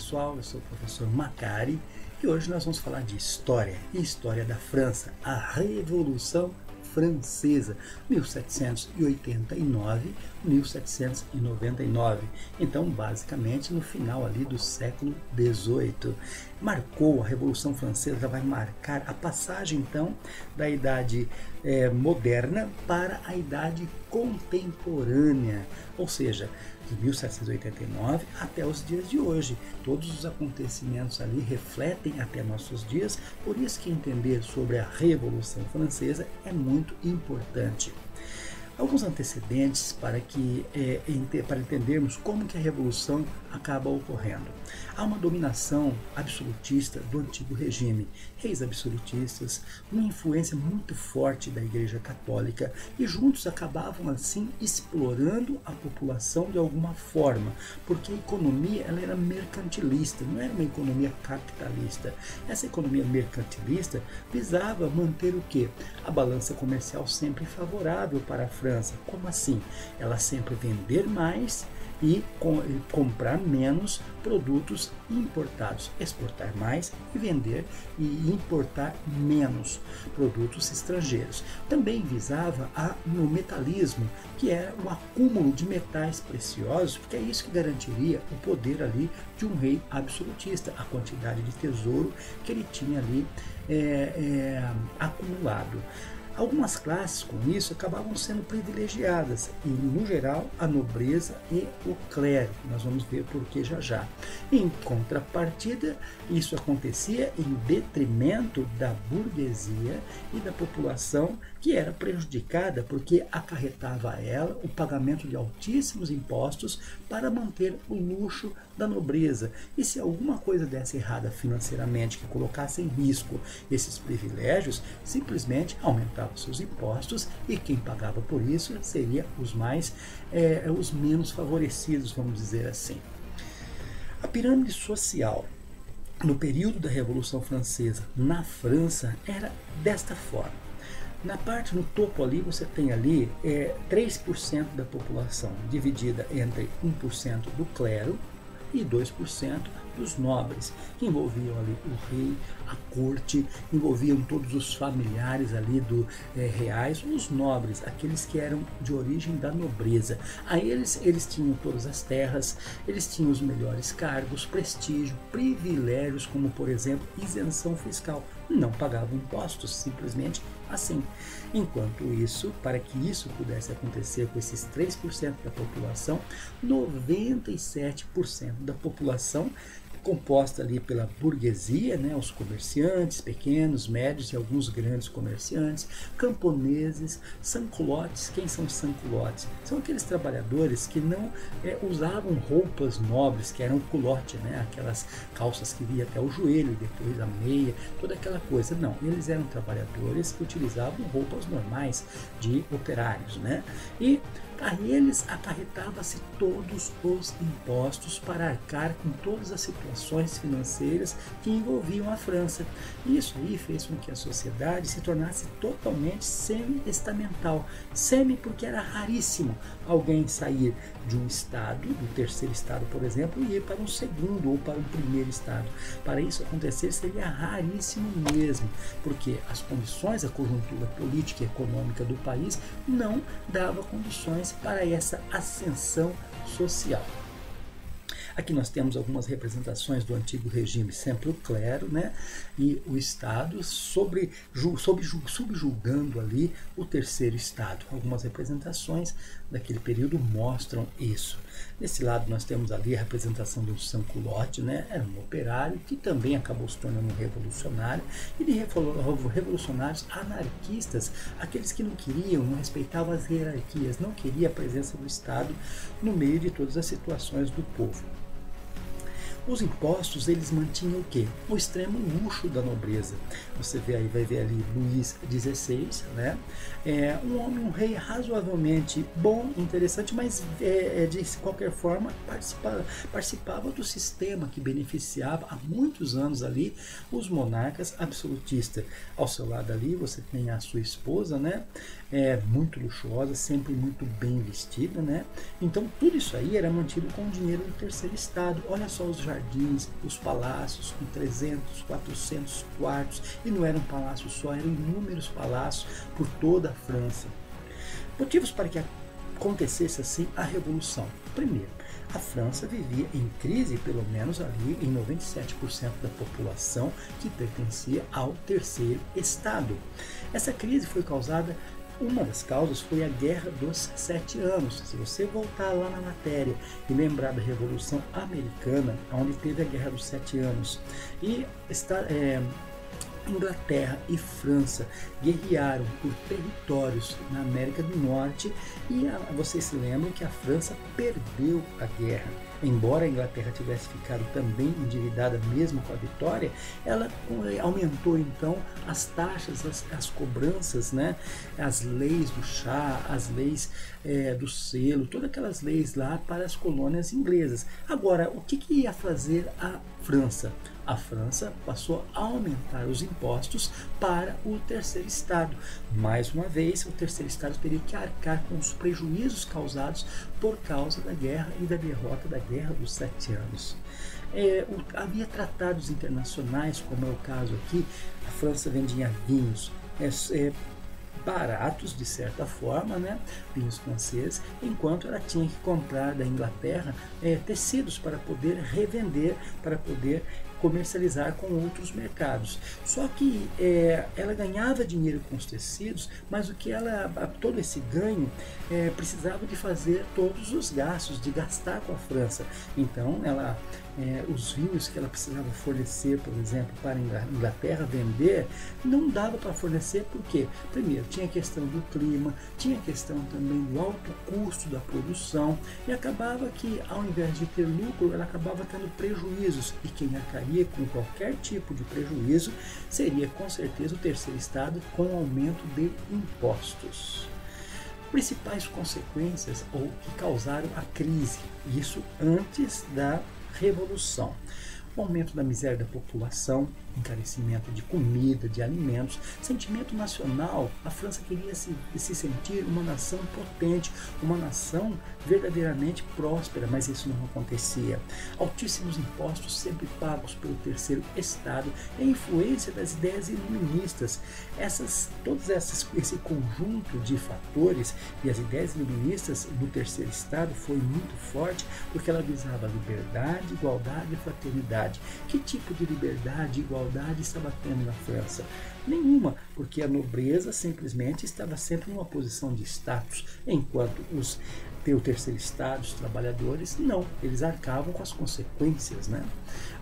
pessoal, eu sou o professor Macari e hoje nós vamos falar de história e história da França, a Revolução Francesa, 1789-1799. Então, basicamente, no final ali do século XVIII. Marcou a Revolução Francesa, vai marcar a passagem, então, da Idade Moderna para a Idade Contemporânea, ou seja, de 1789 até os dias de hoje. Todos os acontecimentos ali refletem até nossos dias, por isso que entender sobre a Revolução Francesa é muito importante. Alguns antecedentes para entendermos como que a Revolução acaba ocorrendo. Há uma dominação absolutista do antigo regime, reis absolutistas, uma influência muito forte da Igreja Católica e juntos acabavam assim explorando a população de alguma forma, porque a economia ela era mercantilista, não era uma economia capitalista. Essa economia mercantilista visava manter o quê? A balança comercial sempre favorável para a França. Como assim? Ela sempre vender mais e comprar menos produtos importados, exportar mais e vender e importar menos produtos estrangeiros. Também visava no metalismo, que era o acúmulo de metais preciosos, porque é isso que garantiria o poder ali de um rei absolutista, a quantidade de tesouro que ele tinha ali acumulado. Algumas classes com isso acabavam sendo privilegiadas e, no geral, a nobreza e o clero. Nós vamos ver por que já. Em contrapartida, isso acontecia em detrimento da burguesia e da população que era prejudicada porque acarretava a ela o pagamento de altíssimos impostos para manter o luxo da nobreza. E se alguma coisa desse errada financeiramente, que colocasse em risco esses privilégios, simplesmente aumentava seus impostos e quem pagava por isso seria os menos favorecidos, vamos dizer assim. A pirâmide social no período da Revolução Francesa na França era desta forma. Na parte no topo ali você tem ali 3% da população dividida entre 1% do clero e 2% dos nobres, que envolviam ali o rei, a corte, envolviam todos os familiares ali reais, os nobres, aqueles que eram de origem da nobreza. Aí eles tinham todas as terras, eles tinham os melhores cargos, prestígio, privilégios, como por exemplo isenção fiscal, não pagavam impostos, simplesmente assim. Enquanto isso, para que isso pudesse acontecer com esses 3% da população, 97% da população composta ali pela burguesia, né, os comerciantes pequenos, médios e alguns grandes comerciantes, camponeses, sans-culottes. Quem são sans-culottes? São aqueles trabalhadores que não usavam roupas nobres, que eram culotte, né, aquelas calças que vinham até o joelho, depois a meia, toda aquela coisa. Não, eles eram trabalhadores que utilizavam roupas normais de operários, né? E a eles acarretava-se todos os impostos para arcar com todas as situações financeiras que envolviam a França. Isso aí fez com que a sociedade se tornasse totalmente semi-estamental. Semi porque era raríssimo alguém sair de um estado, do terceiro estado, por exemplo, e ir para um segundo ou para um primeiro estado. Para isso acontecer seria raríssimo mesmo, porque as condições, a conjuntura política e econômica do país não dava condições para essa ascensão social. Aqui nós temos algumas representações do antigo regime, sempre o clero, né, e o Estado subjugando ali o terceiro Estado. Algumas representações daquele período mostram isso. Desse lado nós temos ali a representação de um sans-culotte, né, era um operário que também acabou se tornando um revolucionário, e de revolucionários anarquistas, aqueles que não respeitavam as hierarquias, não queriam a presença do Estado no meio de todas as situações do povo. Os impostos, eles mantinham o quê? O extremo luxo da nobreza. Você vai ver ali Luís XVI, né? Um rei razoavelmente bom, interessante, mas de qualquer forma participava do sistema que beneficiava há muitos anos ali os monarcas absolutistas. Ao seu lado ali você tem a sua esposa, né? Muito luxuosa, sempre muito bem vestida, né? Então tudo isso aí era mantido com o dinheiro do terceiro estado. Olha só os jardins, os palácios com 300, 400 quartos, e não era um palácio só, eram inúmeros palácios por toda a França. Motivos para que acontecesse assim a Revolução. Primeiro, a França vivia em crise, pelo menos ali em 97% da população que pertencia ao terceiro Estado. Essa crise foi causada, uma das causas foi a Guerra dos 7 Anos. Se você voltar lá na matéria e lembrar da Revolução Americana, onde teve a Guerra dos 7 Anos, e Inglaterra e França guerrearam por territórios na América do Norte e vocês se lembram que a França perdeu a guerra. Embora a Inglaterra tivesse ficado também endividada mesmo com a vitória, ela aumentou então as taxas, as cobranças, né? As leis do chá, as leis do selo, todas aquelas leis lá para as colônias inglesas. Agora, o que ia fazer a França? A França passou a aumentar os impostos para o terceiro Estado. Mais uma vez, o terceiro Estado teria que arcar com os prejuízos causados por causa da guerra e da derrota da Guerra dos 7 Anos. Havia tratados internacionais, como é o caso aqui, a França vendia vinhos baratos, de certa forma, né? Vinhos franceses, enquanto ela tinha que comprar da Inglaterra tecidos para poder revender, para poder comercializar com outros mercados. Só que ela ganhava dinheiro com os tecidos, mas todo esse ganho precisava de fazer todos os gastos, de gastar com a França. Então, os vinhos que ela precisava fornecer, por exemplo, para a Inglaterra vender, não dava para fornecer, porque, primeiro, tinha a questão do clima, tinha a questão também do alto custo da produção, e acabava que, ao invés de ter lucro, ela acabava tendo prejuízos, e quem arcaria com qualquer tipo de prejuízo seria, com certeza, o terceiro Estado, com aumento de impostos. Principais consequências que causaram a crise, isso antes da Revolução: o aumento da miséria da população, encarecimento de comida, de alimentos, sentimento nacional. A França queria se sentir uma nação potente, uma nação verdadeiramente próspera, mas isso não acontecia. Altíssimos impostos sempre pagos pelo terceiro Estado e a influência das ideias iluministas. Esse conjunto de fatores e as ideias iluministas do terceiro Estado foi muito forte, porque ela visava liberdade, igualdade e fraternidade. Que tipo de liberdade e igualdade estava tendo na França? Nenhuma, porque a nobreza simplesmente estava sempre numa posição de status, enquanto o terceiro Estado, os trabalhadores, não, eles arcavam com as consequências, né?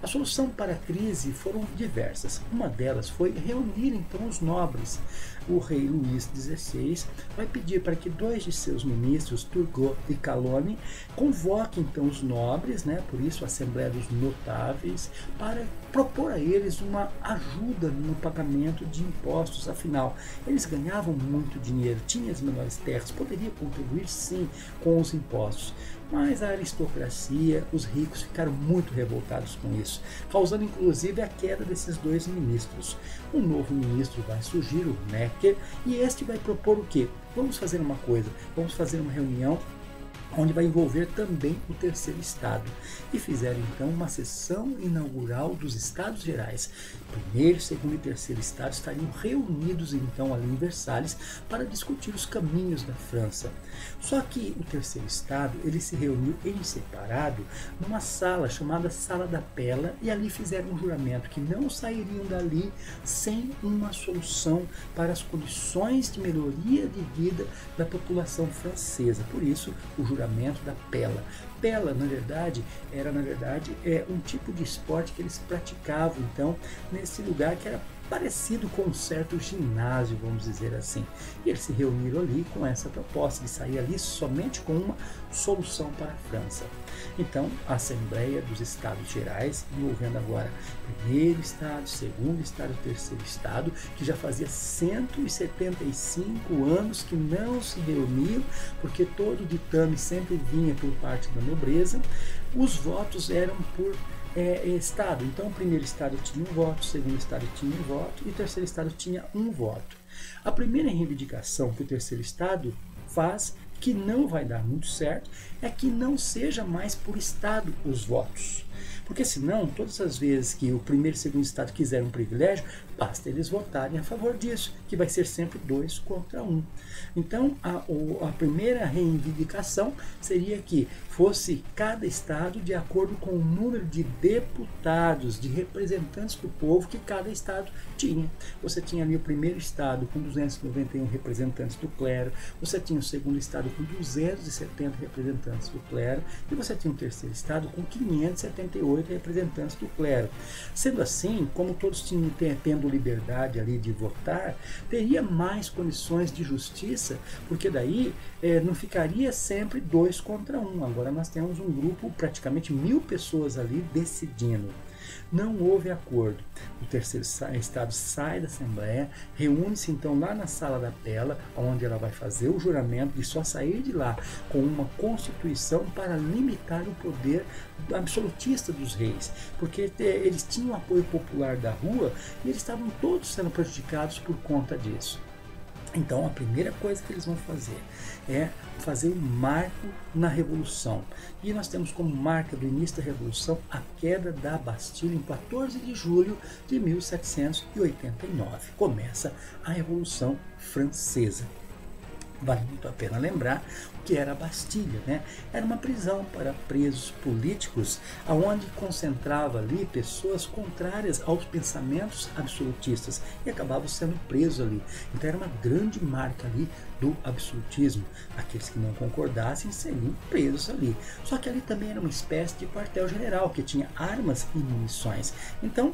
A solução para a crise foram diversas. Uma delas foi reunir então os nobres. O rei Luís XVI vai pedir para que 2 de seus ministros, Turgot e Calonne, convoquem então os nobres, né? Por isso a Assembleia dos Notáveis, para propor a eles uma ajuda no pagamento de impostos. Afinal, eles ganhavam muito dinheiro, tinham as menores terras, poderiam contribuir sim com os impostos. Mas a aristocracia, os ricos, ficaram muito revoltados com isso, causando inclusive a queda desses 2 ministros. Um novo ministro vai surgir, o Necker, e este vai propor o quê? Vamos fazer uma coisa, vamos fazer uma reunião onde vai envolver também o terceiro Estado. E fizeram então uma sessão inaugural dos Estados Gerais. Primeiro, segundo e terceiro Estado estariam reunidos então ali em Versalhes para discutir os caminhos da França. Só que o terceiro Estado, ele se reuniu em separado numa sala chamada Sala da Pela, e ali fizeram um juramento que não sairiam dali sem uma solução para as condições de melhoria de vida da população francesa. Por isso, o juramento da Pela. Pela, na verdade, era um tipo de esporte que eles praticavam, então, nesse lugar que era parecido com um certo ginásio, vamos dizer assim. E eles se reuniram ali com essa proposta de sair ali somente com uma solução para a França. Então, a Assembleia dos Estados Gerais, envolvendo agora primeiro Estado, segundo Estado e terceiro Estado, que já fazia 175 anos que não se reuniam, porque todo ditame sempre vinha por parte da nobreza. Os votos eram por Estado. Então, o primeiro Estado tinha um voto, o segundo Estado tinha um voto e o terceiro Estado tinha um voto. A primeira reivindicação que o terceiro Estado faz, que não vai dar muito certo, é que não seja mais por Estado os votos. Porque senão, todas as vezes que o primeiro e segundo estado quiserem um privilégio, basta eles votarem a favor disso, que vai ser sempre 2 contra 1. Então, a primeira reivindicação seria que fosse cada estado de acordo com o número de deputados, de representantes do povo que cada estado tinha. Você tinha ali o primeiro estado com 291 representantes do clero, você tinha o segundo estado com 270 representantes do clero, e você tinha o terceiro estado com 578 representantes do clero. Sendo assim, como todos tinham tendo liberdade ali de votar, teria mais condições de justiça, porque daí não ficaria sempre 2 contra 1. Agora nós temos um grupo, praticamente 1000 pessoas ali decidindo. Não houve acordo. O terceiro estado sai da Assembleia, reúne-se então lá na Sala da Pela, onde ela vai fazer o juramento de só sair de lá com uma constituição para limitar o poder absolutista dos reis, porque eles tinham apoio popular da rua e eles estavam todos sendo prejudicados por conta disso. Então, a primeira coisa que eles vão fazer é fazer um marco na Revolução. E nós temos como marca do início da Revolução a queda da Bastilha em 14 de julho de 1789. Começa a Revolução Francesa. Vale muito a pena lembrar o que era a Bastilha, né? Era uma prisão para presos políticos, aonde concentrava ali pessoas contrárias aos pensamentos absolutistas e acabavam sendo presos ali. Então era uma grande marca ali do absolutismo. Aqueles que não concordassem seriam presos ali. Só que ali também era uma espécie de quartel-general que tinha armas e munições. Então,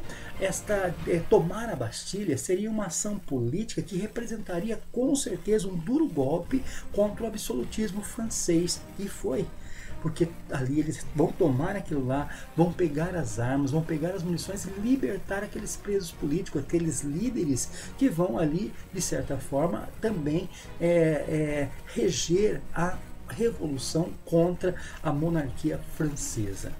tomar a Bastilha seria uma ação política que representaria com certeza um duro golpe contra o absolutismo francês. E foi. Porque ali eles vão tomar aquilo lá, vão pegar as armas, vão pegar as munições e libertar aqueles presos políticos, aqueles líderes que vão ali, de certa forma, também reger a revolução contra a monarquia francesa.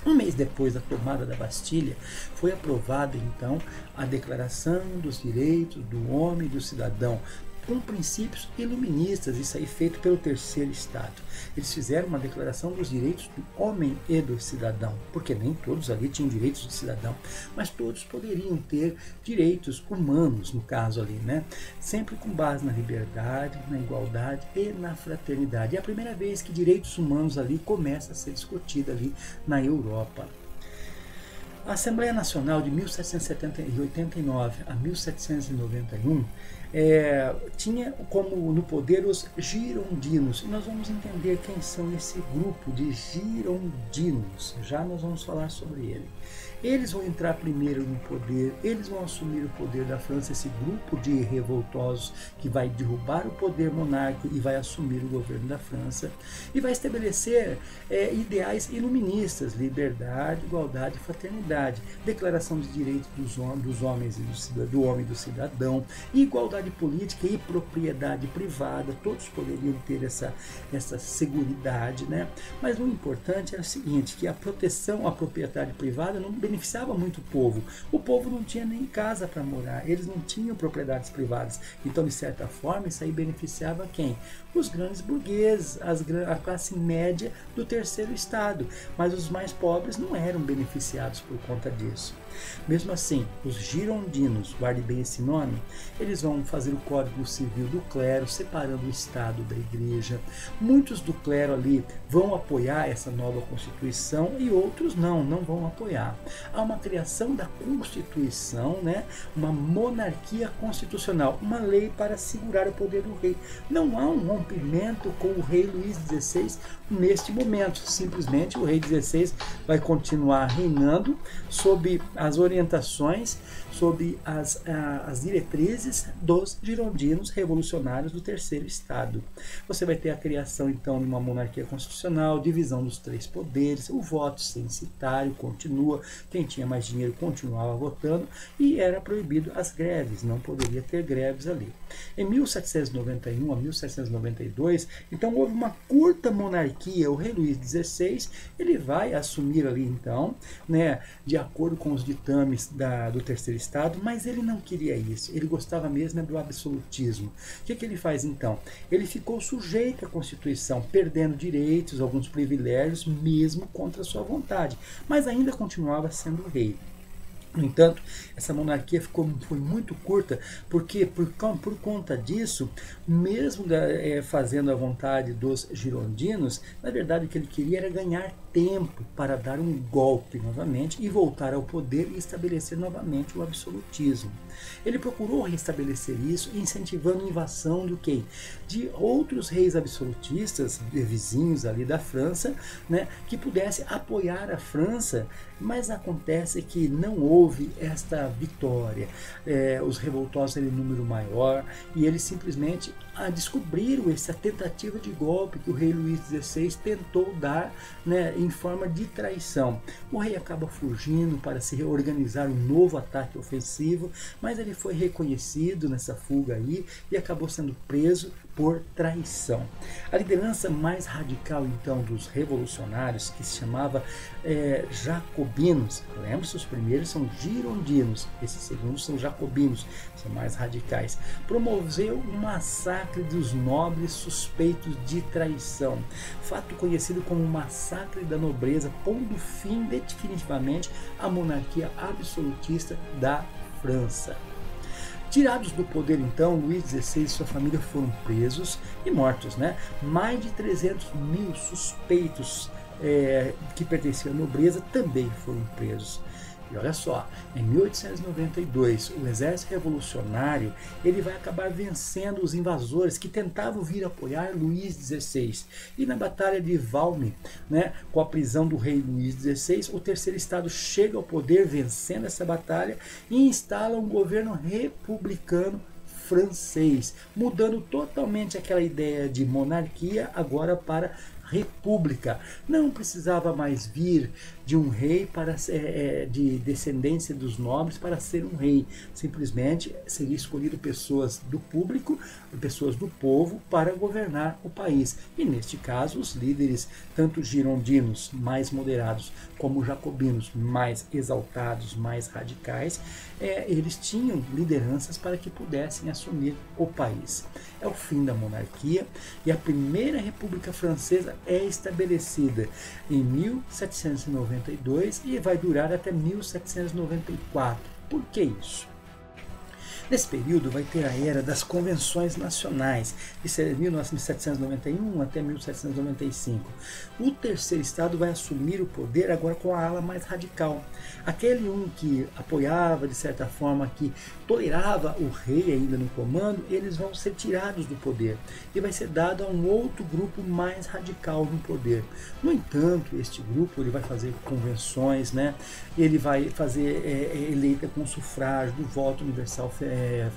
Um mês depois da tomada da Bastilha, foi aprovada então a Declaração dos Direitos do Homem e do Cidadão, com princípios iluministas, isso aí feito pelo terceiro estado. Eles fizeram uma declaração dos direitos do homem e do cidadão, porque nem todos ali tinham direitos de cidadão, mas todos poderiam ter direitos humanos, no caso ali, né? Sempre com base na liberdade, na igualdade e na fraternidade. É a primeira vez que direitos humanos ali começa a ser discutida ali na Europa. A Assembleia Nacional de 1789 a 1791 tinha como no poder os girondinos. E nós vamos entender quem são esse grupo de girondinos. Já nós vamos falar sobre ele. Eles vão entrar primeiro no poder, eles vão assumir o poder da França, esse grupo de revoltosos que vai derrubar o poder monárquico e vai assumir o governo da França e vai estabelecer ideais iluministas, liberdade, igualdade e fraternidade, declaração de direitos dos homens e do homem e do cidadão, igualdade política e propriedade privada, todos poderiam ter essa seguridade, né? Mas o importante era o seguinte, que a proteção à propriedade privada não beneficiava muito o povo. O povo não tinha nem casa para morar, eles não tinham propriedades privadas. Então, de certa forma, isso aí beneficiava quem? Os grandes burgueses, a classe média do terceiro estado. Mas os mais pobres não eram beneficiados por conta disso. Mesmo assim, os girondinos, guarde bem esse nome, eles vão fazer o Código Civil do clero, separando o Estado da Igreja. Muitos do clero ali vão apoiar essa nova Constituição e outros não vão apoiar. Há uma criação da Constituição, né? Uma monarquia constitucional, uma lei para segurar o poder do rei. Não há um rompimento com o rei Luís XVI neste momento. Simplesmente o rei XVI vai continuar reinando sob as orientações, sob as diretrizes dos girondinos revolucionários do terceiro estado. Você vai ter a criação então de uma monarquia constitucional, divisão dos 3 poderes, o voto censitário continua, quem tinha mais dinheiro continuava votando e era proibido as greves, não poderia ter greves ali. Em 1791 a 1792, então houve uma curta monarquia. O rei Luís XVI, ele vai assumir ali então, né, de acordo com os ditames do terceiro estado, mas ele não queria isso, ele gostava mesmo do absolutismo. O que ele faz então? Ele ficou sujeito à Constituição, perdendo direitos, alguns privilégios, mesmo contra sua vontade, mas ainda continuava sendo rei. No entanto, essa monarquia foi muito curta, porque por conta disso, mesmo fazendo a vontade dos girondinos, na verdade o que ele queria era ganhar tempo para dar um golpe novamente e voltar ao poder e estabelecer novamente o absolutismo. Ele procurou restabelecer isso, incentivando a invasão de quem? De outros reis absolutistas, vizinhos ali da França, né, que pudesse apoiar a França, mas acontece que não houve esta vitória. Os revoltosos eram em número maior e eles simplesmente descobriram essa tentativa de golpe que o rei Luís XVI tentou dar, né, em forma de traição. O rei acaba fugindo para se reorganizar um novo ataque ofensivo, mas ele foi reconhecido nessa fuga aí e acabou sendo preso por traição. A liderança mais radical então dos revolucionários, que se chamava jacobinos, lembre-se, os primeiros são girondinos, esses segundos são jacobinos, são mais radicais, promoveu um massacre dos nobres suspeitos de traição, fato conhecido como massacre da nobreza, pondo fim definitivamente à monarquia absolutista da França. Tirados do poder, então, Luís XVI e sua família foram presos e mortos, né? Mais de 300.000 suspeitos que pertenciam à nobreza também foram presos. E olha só, em 1892, o exército revolucionário ele vai acabar vencendo os invasores que tentavam vir apoiar Luís XVI. E na Batalha de Valmy, né, com a prisão do rei Luís XVI, o terceiro estado chega ao poder vencendo essa batalha e instala um governo republicano francês, mudando totalmente aquela ideia de monarquia agora para república. Não precisava mais vir de um rei de descendência dos nobres para ser um rei. Simplesmente seria escolhido pessoas do público, pessoas do povo para governar o país. E neste caso, os líderes, tanto girondinos mais moderados como jacobinos mais exaltados, mais radicais, eles tinham lideranças para que pudessem assumir o país. É o fim da monarquia e a primeira República Francesa é estabelecida em 1792 e vai durar até 1794. Por que isso? Nesse período vai ter a era das convenções nacionais, isso é de 1791 até 1795. O terceiro estado vai assumir o poder agora com a ala mais radical. Aquele que apoiava, de certa forma, que tolerava o rei ainda no comando, eles vão ser tirados do poder e vai ser dado a um outro grupo mais radical no poder. No entanto, este grupo ele vai fazer convenções, né? Ele vai fazer eleita com sufrágio do voto universal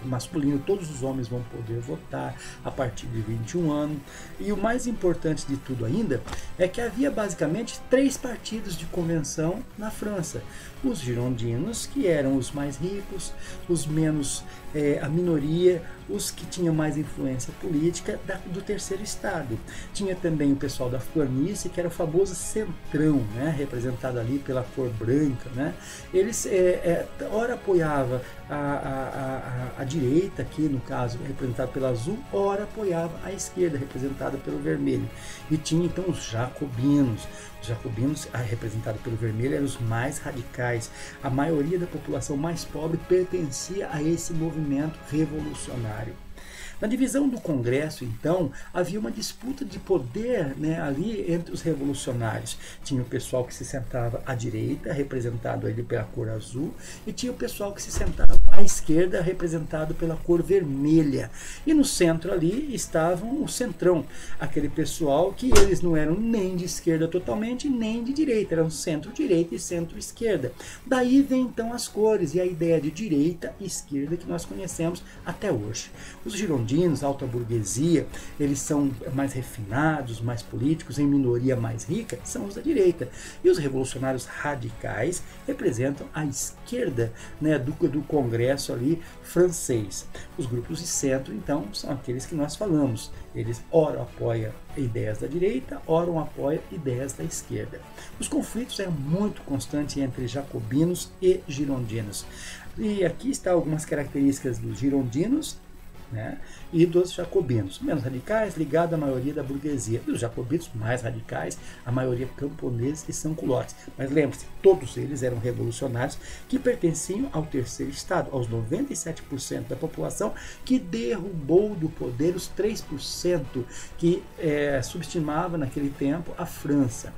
masculino, todos os homens vão poder votar a partir de 21 anos. E o mais importante de tudo ainda é que havia basicamente 3 partidos de convenção na França. Os girondinos, que eram os mais ricos, os menos, a minoria, os que tinham mais influência política do terceiro estado. Tinha também o pessoal da Flornice, que era o famoso centrão, né, representado ali pela cor branca, né. Eles ora apoiava a direita, aqui no caso representada pelo azul, ora apoiava a esquerda, representada pelo vermelho. E tinha então os jacobinos. Os jacobinos, representados pelo vermelho, eram os mais radicais. A maioria da população mais pobre pertencia a esse movimento revolucionário. Na divisão do Congresso, então, havia uma disputa de poder, né, ali entre os revolucionários. Tinha o pessoal que se sentava à direita, representado ali pela cor azul, e tinha o pessoal que se sentava à esquerda representado pela cor vermelha. E no centro ali estavam o centrão, aquele pessoal que eles não eram nem de esquerda totalmente, nem de direita, eram centro-direita e centro-esquerda. Daí vem então as cores e a ideia de direita e esquerda que nós conhecemos até hoje. Os girondinos, alta burguesia, eles são mais refinados, mais políticos, em minoria mais rica, são os da direita. E os revolucionários radicais representam a esquerda, né, do Congresso ali francês. Os grupos de centro, então, são aqueles que nós falamos. Eles ora apoiam ideias da direita, ora apoiam ideias da esquerda. Os conflitos eram muito constantes entre jacobinos e girondinos. E aqui estão algumas características dos girondinos, né, e dos jacobinos, menos radicais, ligados à maioria da burguesia, e os jacobinos mais radicais, a maioria camponeses e sans-culottes. Mas lembre-se, todos eles eram revolucionários que pertenciam ao terceiro estado, aos 97% da população que derrubou do poder os 3% que subestimava naquele tempo a França.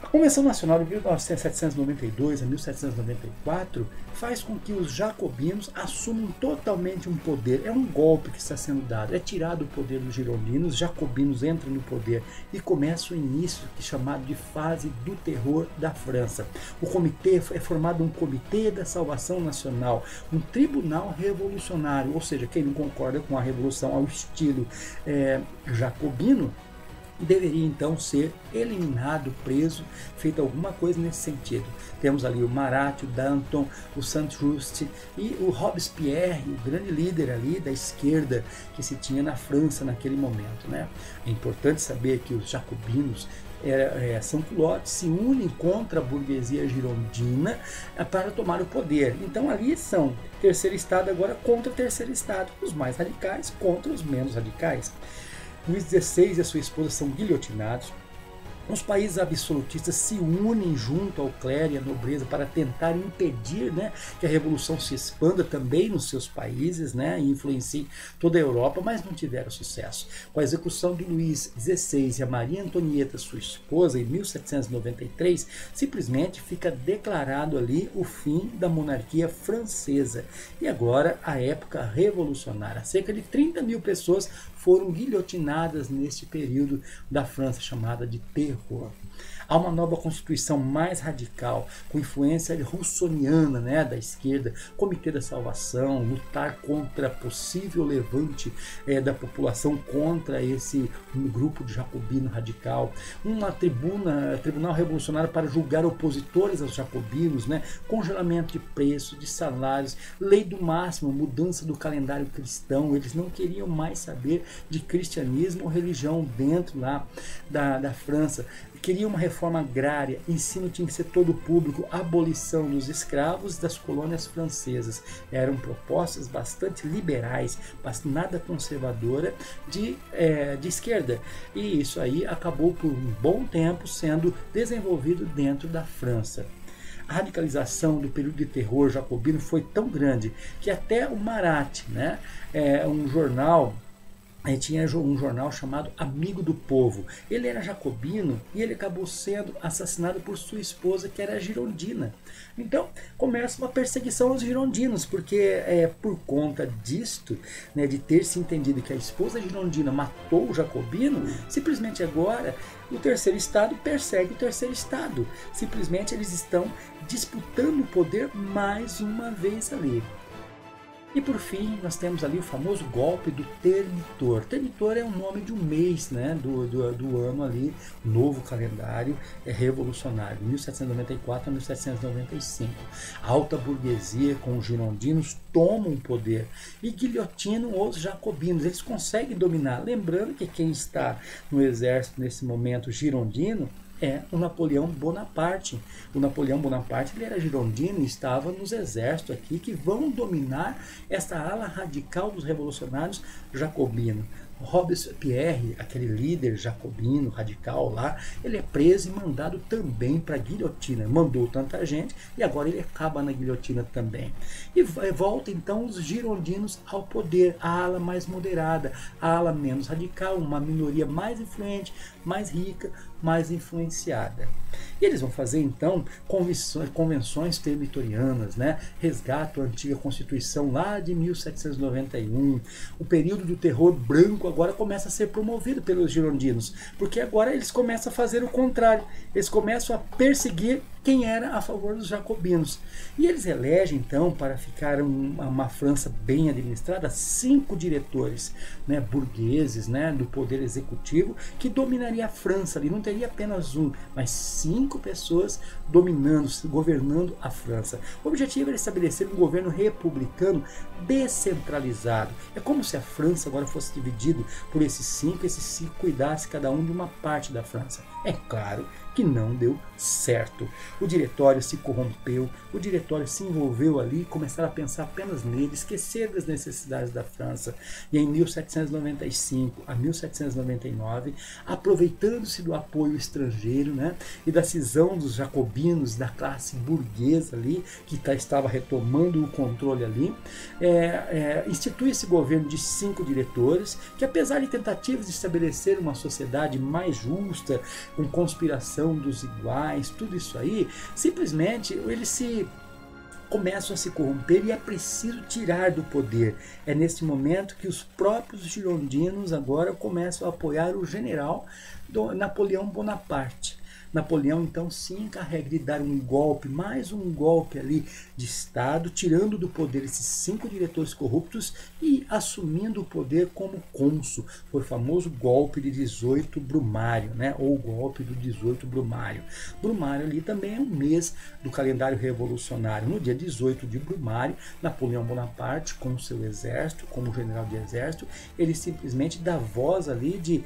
A Convenção Nacional de 1792 a 1794 faz com que os jacobinos assumam totalmente um poder. É um golpe que está sendo dado. É tirado o poder dos girondinos, os jacobinos entram no poder e começa o início que é chamado de fase do terror da França. O comitê é formado um Comitê da Salvação Nacional, um tribunal revolucionário, ou seja, quem não concorda com a revolução ao estilo jacobino, deveria então ser eliminado, preso, feito alguma coisa nesse sentido. Temos ali o Marat, o Danton, o Saint-Just e o Robespierre, o grande líder ali da esquerda que se tinha na França naquele momento, né? É importante saber que os jacobinos sans-culottes se unem contra a burguesia girondina para tomar o poder. Então ali são terceiro estado agora contra o terceiro estado, os mais radicais contra os menos radicais. Luís XVI e a sua esposa são guilhotinados. Os países absolutistas se unem junto ao clero e à nobreza para tentar impedir, né, que a revolução se expanda também nos seus países, né, e influencie toda a Europa, mas não tiveram sucesso. Com a execução de Luís XVI e a Maria Antonieta, sua esposa, em 1793, simplesmente fica declarado ali o fim da monarquia francesa. E agora a época revolucionária. Cerca de 30 mil pessoas foram guilhotinadas neste período da França, chamada de terror. Há uma nova constituição mais radical, com influência russoniana, né, da esquerda, Comitê da Salvação, lutar contra possível levante da população contra esse grupo de jacobino radical, tribunal revolucionário para julgar opositores aos jacobinos, né, congelamento de preços, de salários, lei do máximo, mudança do calendário cristão. Eles não queriam mais saber de cristianismo ou religião dentro lá da França. Queria uma reforma agrária, ensino tinha que ser todo público, abolição dos escravos das colônias francesas. Eram propostas bastante liberais, mas nada conservadora de esquerda. E isso aí acabou por um bom tempo sendo desenvolvido dentro da França. A radicalização do período de terror jacobino foi tão grande que até o Marat, né, um jornal... tinha um jornal chamado Amigo do Povo. Ele era jacobino e ele acabou sendo assassinado por sua esposa, que era girondina. Então começa uma perseguição aos girondinos, porque por conta disto, né, de ter se entendido que a esposa girondina matou o jacobino, simplesmente agora o terceiro estado persegue o terceiro estado. Simplesmente eles estão disputando o poder mais uma vez ali. E por fim, nós temos ali o famoso golpe do Termitor. Termitor é o nome de um mês, né, do ano ali, novo calendário revolucionário, 1794 a 1795. A alta burguesia com os girondinos tomam o poder e guilhotinam os jacobinos. Eles conseguem dominar. Lembrando que quem está no exército nesse momento girondino é o Napoleão Bonaparte. O Napoleão Bonaparte, ele era girondino e estava nos exércitos aqui que vão dominar essa ala radical dos revolucionários jacobinos. Robespierre, aquele líder jacobino radical lá, ele é preso e mandado também para a guilhotina. Mandou tanta gente e agora ele acaba na guilhotina também. E volta então os girondinos ao poder, a ala mais moderada, a ala menos radical, uma minoria mais influente, mais rica, mais influenciada. E eles vão fazer então convenções territorianas, né? Resgatam a antiga Constituição lá de 1791. O período do terror branco agora começa a ser promovido pelos girondinos, porque agora eles começam a fazer o contrário, eles começam a perseguir quem era a favor dos jacobinos. E eles elegem então, para ficar uma França bem administrada, 5 diretores, né, burgueses, né, do poder executivo, que dominaria a França ali. Não teria apenas um, mas 5 pessoas dominando, governando a França. O objetivo era estabelecer um governo republicano descentralizado. É como se a França agora fosse dividido por esses 5 cuidasse cada um de uma parte da França. É claro que não deu certo. O diretório se corrompeu, o diretório se envolveu ali, começaram a pensar apenas nele, esquecer das necessidades da França. E em 1795 a 1799, aproveitando-se do apoio estrangeiro, né, e da cisão dos jacobinos, da classe burguesa ali, que estava retomando o controle ali, institui esse governo de 5 diretores, que apesar de tentativas de estabelecer uma sociedade mais justa, com conspiração dos iguais, tudo isso aí, simplesmente eles começam a se corromper e é preciso tirar do poder. É nesse momento que os próprios girondinos agora começam a apoiar o general Napoleão Bonaparte. Napoleão então se encarrega de dar um golpe, mais um golpe ali de Estado, tirando do poder esses 5 diretores corruptos e assumindo o poder como cônsul. Foi o famoso golpe de 18 Brumário, né? Ou o golpe do 18 Brumário. Brumário ali também é um mês do calendário revolucionário. No dia 18 de Brumário, Napoleão Bonaparte, com seu exército, como general de exército, ele simplesmente dá voz ali de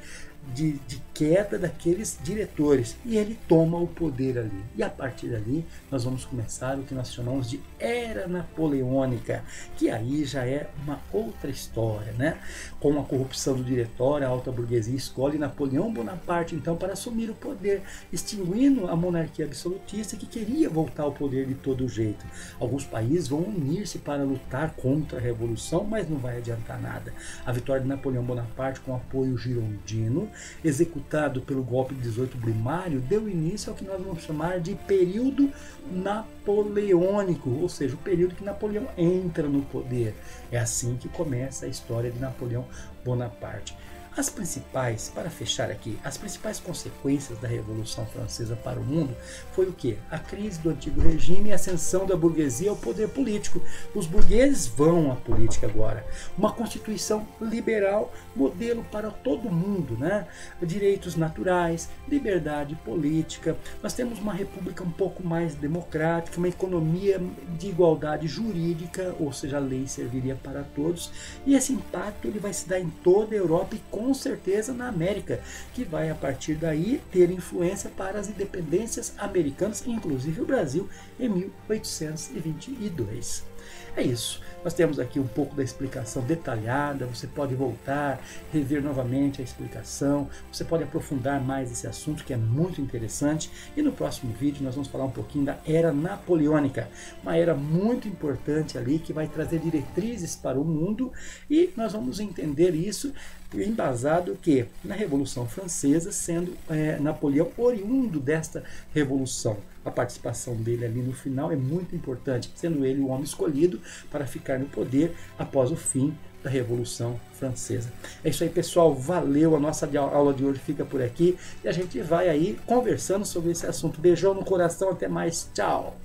queda daqueles diretores e ele toma o poder ali. E a partir dali nós vamos começar o que nós chamamos de Era Napoleônica, que aí já é uma outra história, né? Com a corrupção do diretório, a alta burguesia escolhe Napoleão Bonaparte então para assumir o poder, extinguindo a monarquia absolutista que queria voltar ao poder de todo jeito. Alguns países vão unir-se para lutar contra a revolução, mas não vai adiantar nada. A vitória de Napoleão Bonaparte, com apoio girondino, executado pelo golpe de 18 Brumário, deu início ao que nós vamos chamar de período napoleônico, ou seja, o período que Napoleão entra no poder. É assim que começa a história de Napoleão Bonaparte. As principais, para fechar aqui, as principais consequências da Revolução Francesa para o mundo foi o quê? A crise do antigo regime e a ascensão da burguesia ao poder político. Os burgueses vão à política agora. Uma constituição liberal, modelo para todo mundo, né? Direitos naturais, liberdade política. Nós temos uma república um pouco mais democrática, uma economia de igualdade jurídica, ou seja, a lei serviria para todos. E esse impacto ele vai se dar em toda a Europa e com certeza na América, que vai a partir daí ter influência para as independências americanas, inclusive o Brasil, em 1822. É isso. Nós temos aqui um pouco da explicação detalhada, você pode voltar, rever novamente a explicação, você pode aprofundar mais esse assunto que é muito interessante e no próximo vídeo nós vamos falar um pouquinho da Era Napoleônica, uma era muito importante ali que vai trazer diretrizes para o mundo e nós vamos entender isso embasado que na Revolução Francesa, sendo Napoleão oriundo desta revolução. A participação dele ali no final é muito importante, sendo ele o homem escolhido para ficar no poder após o fim da Revolução Francesa. É isso aí, pessoal. Valeu, a nossa aula de hoje fica por aqui e a gente vai aí conversando sobre esse assunto. Beijão no coração, até mais, tchau!